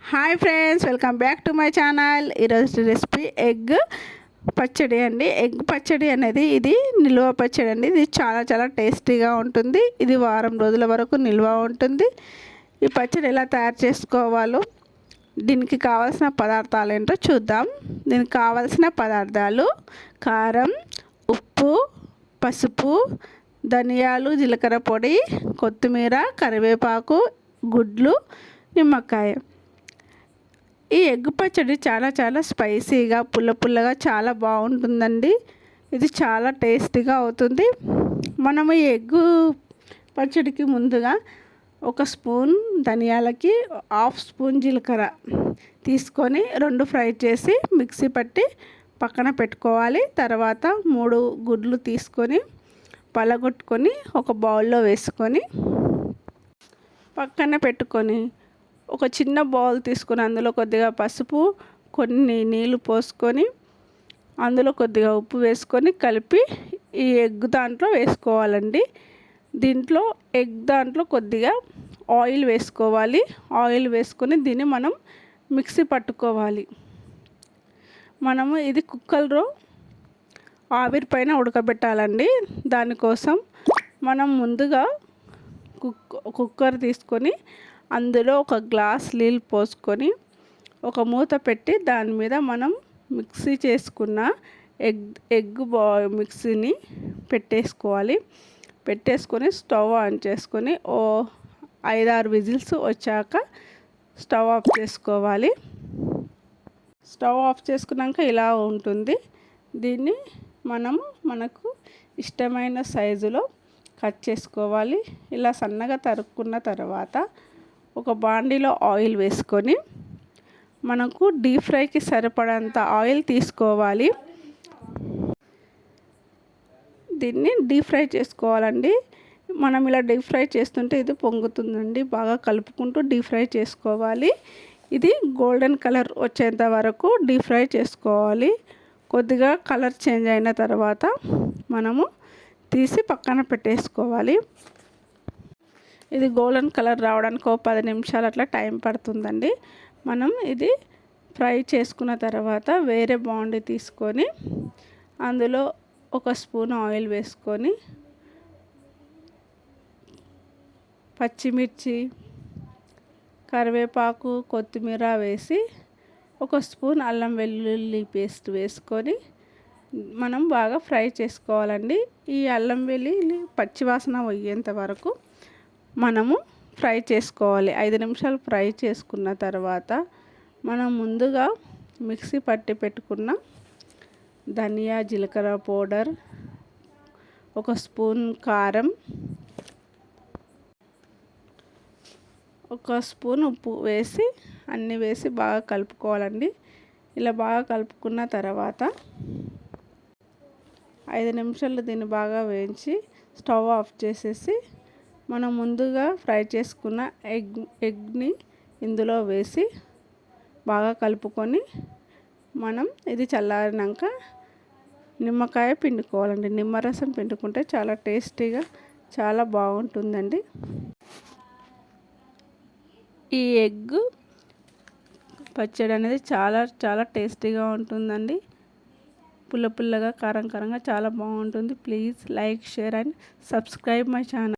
Hi friends, welcome back to my channel. ఈరోజు recipe egg పచ్చడి అండి. ఎగ్ పచ్చడి అనేది ఇది నిల్వ పచ్చడి అండి. ఇది చాలా చాలా టేస్టీగా ఉంటుంది. ఇది వారం రోజుల వరకు నిల్వ ఉంటుంది. ఈ పచ్చడి ఎలా తయారు చేసుకోవాలో, దీనికి కావాల్సిన పదార్థాలు ఏంటో చూద్దాం. దీనికి కావాల్సిన పదార్థాలు: కారం, ఉప్పు, పసుపు, ధనియాలు, జీలకర్ర పొడి, కొత్తిమీర, కరివేపాకు, గుడ్లు, నిమ్మకాయ. ఈ ఎగ్ పచ్చడి చాలా చాలా స్పైసీగా పుల్లగా చాలా బాగుంటుందండి. ఇది చాలా టేస్టీగా అవుతుంది. మనము ఈ ఎగ్ పచ్చడికి ముందుగా ఒక స్పూన్ ధనియాలకి హాఫ్ స్పూన్ జీలకర్ర తీసుకొని రెండు ఫ్రై చేసి మిక్సీ పట్టి పక్కన పెట్టుకోవాలి. తర్వాత 3 గుడ్లు తీసుకొని పలగొట్టుకొని ఒక బౌల్లో వేసుకొని పక్కన పెట్టుకొని, ఒక చిన్న బౌల్ తీసుకొని అందులో కొద్దిగా పసుపు, కొన్ని నీళ్ళు పోసుకొని, అందులో కొద్దిగా ఉప్పు వేసుకొని కలిపి ఈ ఎగ్ దాంట్లో వేసుకోవాలండి. దాంట్లో కొద్దిగా ఆయిల్ వేసుకోవాలి. ఆయిల్ వేసుకొని దీన్ని మనం మిక్సీ పట్టుకోవాలి. మనము ఇది కుక్కర్లో ఆవిరి పైన ఉడకబెట్టాలండి. దానికోసం మనం ముందుగా కుక్కర్ తీసుకొని అందులో ఒక గ్లాస్ నీళ్ళు పోసుకొని ఒక మూత పెట్టి దాని మీద మనం మిక్సీ చేసుకున్న ఎగ్ మిక్సీని పెట్టేసుకొని స్టవ్ ఆన్ చేసుకొని 5-6 విజిల్స్ వచ్చాక స్టవ్ ఆఫ్ చేసుకోవాలి. స్టవ్ ఆఫ్ చేసుకున్నాక ఇలా ఉంటుంది. దీన్ని మనకు ఇష్టమైన సైజులో కట్ చేసుకోవాలి. ఇలా సన్నగా తరుక్కున్న తర్వాత ఒక బాండీలో ఆయిల్ వేసుకొని మనకు డీప్ ఫ్రైకి సరిపడంత ఆయిల్ తీసుకోవాలి. దీన్ని డీప్ ఫ్రై చేసుకోవాలండి. మనం ఇలా డీప్ ఫ్రై చేస్తుంటే ఇది పొంగుతుందండి. బాగా కలుపుకుంటూ డీప్ ఫ్రై చేసుకోవాలి. ఇది గోల్డెన్ కలర్ వచ్చేంత వరకు డీప్ ఫ్రై చేసుకోవాలి. కొద్దిగా కలర్ చేంజ్ అయిన తర్వాత మనము తీసి పక్కన పెట్టేసుకోవాలి. ఇది గోల్డెన్ కలర్ రావడానికి 10 నిమిషాలు అట్లా టైం పడుతుందండి. మనం ఇది ఫ్రై చేసుకున్న తర్వాత వేరే బాండీ తీసుకొని అందులో ఒక స్పూన్ ఆయిల్ వేసుకొని పచ్చిమిర్చి, కరివేపాకు, కొత్తిమీర వేసి ఒక స్పూన్ అల్లం వెల్లుల్లి పేస్ట్ వేసుకొని మనం బాగా ఫ్రై చేసుకోవాలండి. ఈ అల్లం వెల్లుల్లి పచ్చివాసన పోయేంత వరకు మనము ఫ్రై చేసుకోవాలి. 5 నిమిషాలు ఫ్రై చేసుకున్న తర్వాత మనం ముందుగా మిక్సీ పట్టి పెట్టుకున్న ధనియా, జీలకర్ర పౌడర్, ఒక స్పూన్ కారం, ఒక స్పూన్ ఉప్పు వేసి అన్నీ వేసి బాగా కలుపుకోవాలండి. ఇలా బాగా కలుపుకున్న తర్వాత 5 నిమిషాలు దీన్ని బాగా వేయించి స్టవ్ ఆఫ్ చేసేసి మనం ముందుగా ఫ్రై చేసుకున్న ఎగ్ని ఇందులో వేసి బాగా కలుపుకొని మనం ఇది చల్లారినాక నిమ్మకాయ పిండుకోవాలండి. నిమ్మరసం పిండుకుంటే చాలా టేస్టీగా చాలా బాగుంటుందండి. ఈ ఎగ్ పచ్చడి అనేది చాలా చాలా టేస్టీగా ఉంటుందండి. పుల్లగా కారంగా చాలా బాగుంటుంది. Please like, share and subscribe my channel.